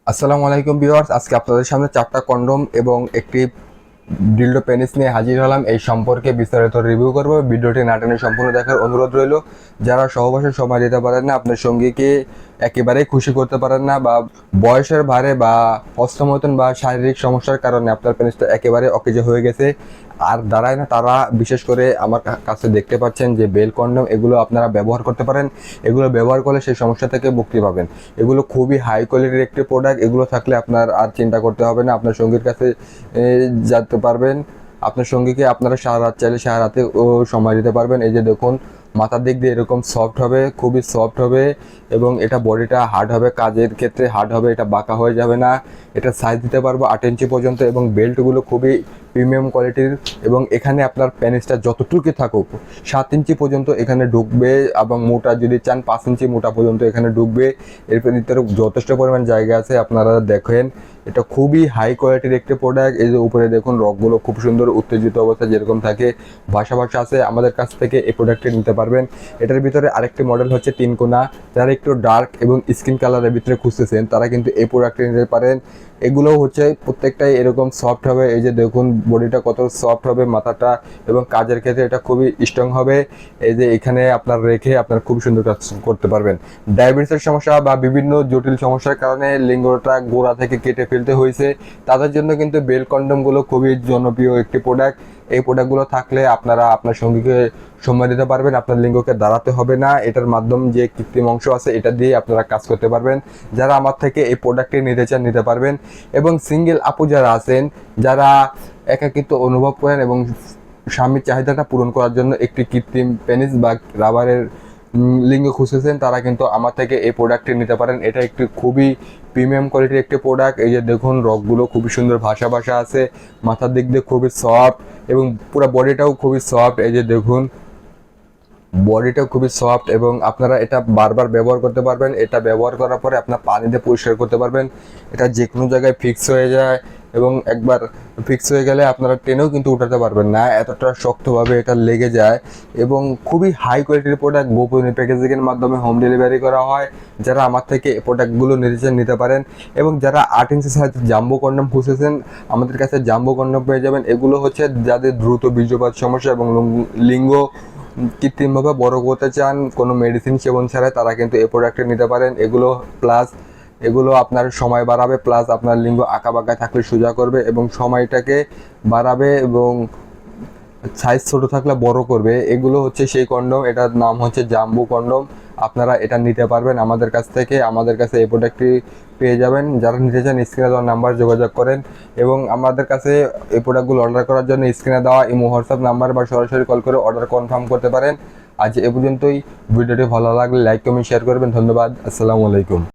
আসসালামু আলাইকুম ভিউয়ার্স, আজকে আপনাদের সামনে 4টা কন্ডোম এবং একটি ডিলডো পেনিস নিয়ে হাজির হলাম। এই সম্পর্কে বিস্তারিত রিভিউ করব। ভিডিওটি না টেনে সম্পূর্ণ দেখার অনুরোধ রইল। যারা সহবাসে সময় দিতে পারেন না, আপনার সঙ্গীকে একেবারেই খুশি করতে পারেন না, বা বয়সের ভারে বা হস্তমৈথুন বা শারীরিক সমস্যার কারণে আপনার পেনিসটা একেবারে অকেজ হয়ে গেছে আর দাঁড়ায় না, তারা বিশেষ করে আমার কাছে দেখতে পাচ্ছেন যে বেল কন্ডোম, এগুলো আপনারা ব্যবহার করতে পারেন। এগুলো ব্যবহার করলে সেই সমস্যা থেকে মুক্তি পাবেন। এগুলো খুবই হাই কোয়ালিটির একটি প্রোডাক্ট। এগুলো থাকলে আপনার আর চিন্তা করতে হবে না, আপনার সঙ্গীর কাছে যেতে পারবেন। আপনার সঙ্গীকে আপনারা সারা রাত চাইলে সারা রাতে সময় দিতে পারবেন। এই যে দেখুন, মাথার দিক দিয়ে এরকম সফট হবে, খুবই সফট হবে, এবং এটা বডিটা হার্ড হবে, কাজের ক্ষেত্রে হার্ড হবে, এটা বাঁকা হয়ে যাবে না। এটা সাইজ দিতে পারবো 8 ইঞ্চি পর্যন্ত, এবং বেল্টগুলো খুবই প্রিমিয়াম কোয়ালিটির। এবং এখানে আপনার পেনিসটা যতটুকু থাকুক 7 ইঞ্চি পর্যন্ত এখানে ঢুকবে, এবং মোটা যদি চান 5 ইঞ্চি মোটা পর্যন্ত এখানে ঢুকবে। এর ভিতরে যথেষ্ট পরিমাণ জায়গা আছে, আপনারা দেখেন। এটা খুবই হাই কোয়ালিটির একটি প্রোডাক্ট। এই যে উপরে দেখুন, রকগুলো খুব সুন্দর উত্তেজিত অবস্থায় যেরকম থাকে ভাষা আছে, আমাদের কাছ থেকে এই প্রোডাক্টটি নিতে পারবেন। এটার ভিতরে আরেকটি মডেল হচ্ছে 3 কোনা। যারা একটু ডার্ক এবং স্কিন কালারের ভিতরে খুঁজতেছেন তারা কিন্তু এই প্রোডাক্টটি নিতে পারেন। এগুলো হচ্ছে প্রত্যেকটাই এরকম সফট হবে। এই যে দেখুন বডিটা কত সফট হবে, মাথাটা, এবং কাজের ক্ষেত্রে এটা খুবই স্ট্রং হবে। এই যে এখানে আপনার রেখে আপনার খুব সুন্দর কাজ করতে পারবেন। ডায়াবেটিসের সমস্যা বা বিভিন্ন জটিল সমস্যার কারণে লিঙ্গটা গোড়া থেকে কেটে ফেলতে হয়েছে, তাদের জন্য কিন্তু বেল কন্ডমগুলো খুবই জনপ্রিয় একটি প্রোডাক্ট। এই প্রোডাক্টগুলো থাকলে আপনারা আপনার সঙ্গীকে সময় দিতে পারবেন, আপনার লিঙ্গকে দাঁড়াতে হবে না। এটার মাধ্যম যে কৃত্রিম অংশ আছে এটা দিয়ে আপনারা কাজ করতে পারবেন। যারা আমার থেকে এই প্রোডাক্টটি নিতে চান নিতে পারবেন। এবং সিঙ্গেল আপু যারা আছেন, যারা একাকিত্ব অনুভব করেন এবং স্বামীর চাহিদাটা পূরণ করার জন্য একটি কৃত্রিম পেনিস বা রাবারের লিঙ্গ খুঁজতেছেন, তারা কিন্তু আমার থেকে এই প্রোডাক্টটি নিতে পারেন। এটা একটি খুবই প্রিমিয়াম কোয়ালিটির একটি প্রোডাক্ট। এই যে দেখুন, রকগুলো খুবই সুন্দর ভাষা আছে, মাথার দিক দিয়ে খুবই সফট, এবং পুরো বডিটাও খুবই সফট। এই যে দেখুন, বডিটাও খুবই সফট, এবং আপনারা এটা বারবার ব্যবহার করতে পারবেন। এটা ব্যবহার করার পরে আপনার পানি দিয়ে পরিষ্কার করতে পারবেন। এটা যে কোনো জায়গায় ফিক্স হয়ে যায়, এবং একবার ফিক্স হয়ে গেলে আপনারা টেনেও কিন্তু উঠাতে পারবেন না, এতটা শক্তভাবে এটা লেগে যায়। এবং খুবই হাই কোয়ালিটির প্রোডাক্ট, গোপনীয় প্যাকেজিংয়ের মাধ্যমে হোম ডেলিভারি করা হয়। যারা আমার থেকে এই প্রোডাক্টগুলো নিতে পারেন। এবং যারা 8 ইঞ্চি সাইজ জাম্বো কন্ডম খুঁজেছেন, আমাদের কাছে জাম্বো কন্ডম পেয়ে যাবেন। এগুলো হচ্ছে যাদের দ্রুত বীর্যপাত সমস্যা এবং লিঙ্গ কৃত্রিমভাবে বড় করতে চান কোনো মেডিসিন সেবন ছাড়াই, তারা কিন্তু এই প্রোডাক্টটা নিতে পারেন। এগুলো আপনার সময় বাড়াবে, প্লাস আপনার লিঙ্গ আঁকা বাঁকা থাকলে সোজা করবে এবং সময়টাকে বাড়াবে, এবং সাইজ ছোট থাকলে বড় করবে। এগুলো হচ্ছে সেই কন্ডম, এটার নাম হচ্ছে জাম্বু কন্ডম। আপনারা এটা নিতে পারবেন আমাদের কাছ থেকে। আমাদের কাছে এই প্রোডাক্টটি পেয়ে যাবেন। যারা নিতে চান স্ক্রিনে দেওয়া নাম্বার যোগাযোগ করেন, এবং আমাদের কাছে এই প্রোডাক্টগুলো অর্ডার করার জন্য স্ক্রিনে দেওয়া ইমো হোয়াটসঅ্যাপ নাম্বার বা সরাসরি কল করে অর্ডার কনফার্ম করতে পারেন। আজ এ পর্যন্তই। ভিডিওটি ভালো লাগলে লাইক কমেন্ট শেয়ার করবেন। ধন্যবাদ। আসসালামু আলাইকুম।